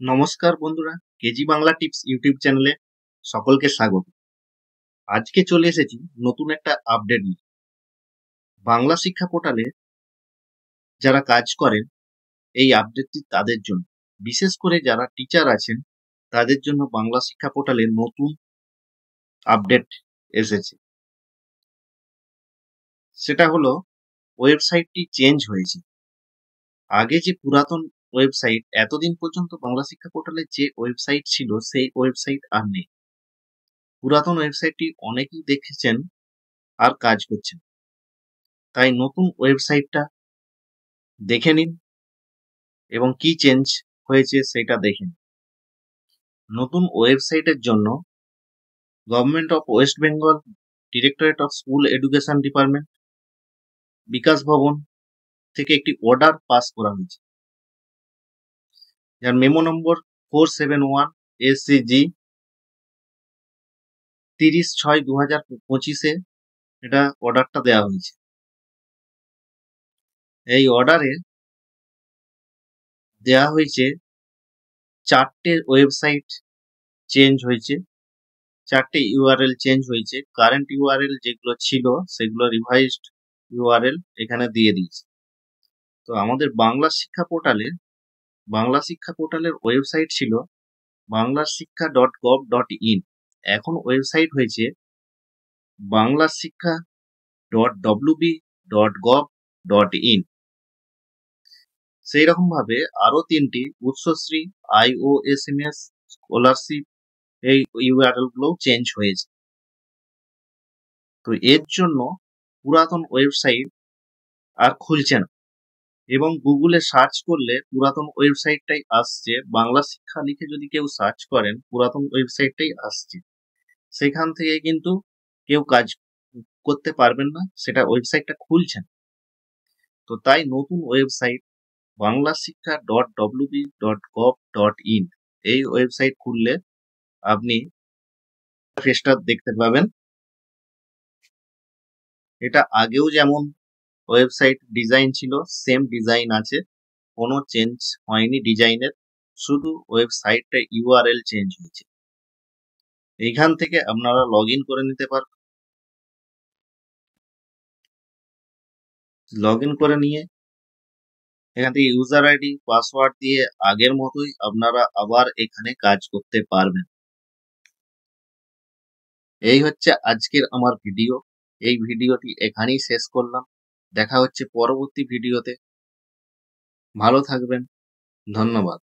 নমস্কার বন্ধুরা, KG Bangla tips YouTube চ্যানেলে সকলকে স্বাগত। আজকে চলে এসেছি নতুন একটা আপডেট নিয়ে। বাংলা শিক্ষা পোর্টালে যারা কাজ করেন, এই আপডেটটি তাদের জন্য, বিশেষ করে যারা টিচার আছেন তাদের জন্য বাংলা শিক্ষা পোর্টালে নতুন আপডেট এসেছে। সেটা হলো ওয়েবসাইটটি চেঞ্জ হয়েছে। আগে যে পুরাতন ওয়েবসাইট, এতদিন পর্যন্ত বাংলা শিক্ষা পোর্টালে যে ওয়েবসাইট ছিল সেই ওয়েবসাইট আর নেই। পুরাতন ওয়েবসাইটটি অনেকেই দেখেছেন আর কাজ করছেন, তাই নতুন ওয়েবসাইটটা দেখে নিন এবং কি চেঞ্জ হয়েছে সেটা দেখে নিন। নতুন ওয়েবসাইটের জন্য government of West Bengal, directorate of school education department, Bikash Bhavan থেকে একটি অর্ডার পাস করা হয়েছে, যার মেমো নম্বর 471 SCG 30/6/2025 এটা অর্ডারটা দেওয়া হয়েছে। এই অর্ডারে দেওয়া হয়েছে 4টে ওয়েবসাইট চেঞ্জ হয়েছে, 4টে ইউআরএল চেঞ্জ হয়েছে। কারেন্ট ইউআরএল যেগুলো ছিল সেগুলো রিভাইজড ইউআরএল এখানে দিয়ে দিয়েছে। তো আমাদের বাংলা শিক্ষা পোর্টালের ওয়েবসাইট ছিল banglasikha.gov.in, এখন ওয়েবসাইট হয়েছে banglasikha.wb.gov.in। সেই রকম ভাবে আরো 3টি উৎসশ্রী, IOSMS, স্কলারশিপ, এই ইউআরএল গুলো চেঞ্জ হয়েছে। তো এর জন্য পুরাতন ওয়েবসাইট আর খুলছে না, এবং গুগলে সার্চ করলে পুরাতন ওয়েবসাইটটাই আসছে। বাংলা শিক্ষা লিখে যদি কেউ সার্চ করেন, পুরাতন ওয়েবসাইটটাই আসছে। সেখান থেকে কিন্তু কেউ কাজ করতে পারবেন না, সেটা ওয়েবসাইটটা খুলছে না। তো তাই নতুন ওয়েবসাইট banglasikha.wb.gov.in, এই ওয়েবসাইট খুললে আপনি ফেসটা দেখতে পাবেন। এটা আগেও যেমন ওয়েবসাইট ডিজাইন ছিল, সেম ডিজাইন আছে, কোনো চেঞ্জ হয়নি ডিজাইনের, শুধু ওয়েবসাইটটা ইউআরএল চেঞ্জ হয়েছে। এইখান থেকে আপনারা লগ ইন করে নিতে পারবেন। লগ ইন করে নিয়ে এখান থেকে ইউজার আইডি, পাসওয়ার্ড দিয়ে আগের মতোই আপনারা আবার এখানে কাজ করতে পারবেন। এই হচ্ছে আজকের আমার ভিডিও। এই ভিডিওটি এখানেই শেষ করলাম। দেখা হচ্ছে পরবর্তী ভিডিওতে। ভালো থাকবেন, ধন্যবাদ।